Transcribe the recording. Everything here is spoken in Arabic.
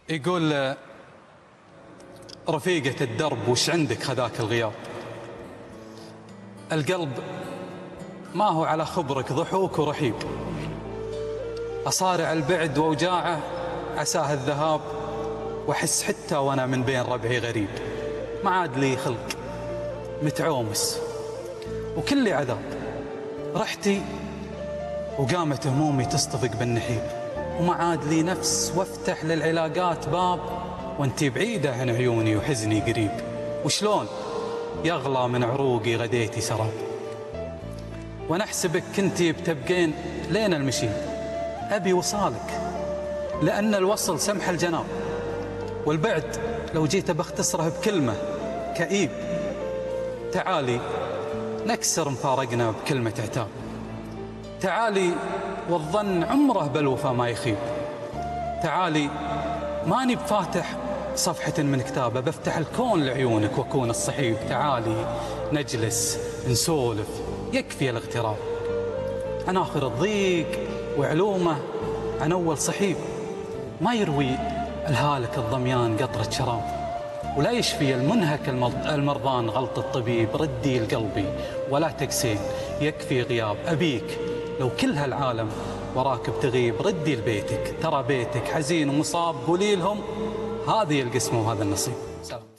يقول رفيقة الدرب وش عندك خذاك الغياب؟ القلب ما هو على خبرك ضحوك ورحيب، أصارع البعد وأوجاعه عساه الذهاب، وأحس حتى وأنا من بين ربعي غريب. ما عاد لي خلق متعومس وكلي عذاب، رحتي وقامت همومي تصطفق بالنحيب، وما عاد لي نفس وافتح للعلاقات باب، وانتي بعيدة عن عيوني وحزني قريب. وشلون يغلى من عروقي غديتي سراب، وانا احسبك كنتي بتبقين لين المشيب. ابي وصالك لان الوصل سمح الجناب، والبعد لو جيت بختصره بكلمة كئيب. تعالي نكسر مفارقنا بكلمة عتاب، تعالي والظن عمره بالوفا ما يخيب. تعالي ماني بفاتح صفحة من كتابه، بفتح الكون لعيونك واكون الصحيب. تعالي نجلس نسولف يكفي الاغتراب، عن آخر الضيق وعلومه عن أول صحيب. ما يروي الهالك الضميان قطرة شراب، ولا يشفي المنهك المرضان غلط الطبيب. ردي لقلبي ولا تقسين يكفي غياب، أبيك لو كل هالعالم وراك بتغيب. ردي لبيتك ترى بيتك حزين ومصاب، قولي لهم هذه القسمة وهذا النصيب. سلام.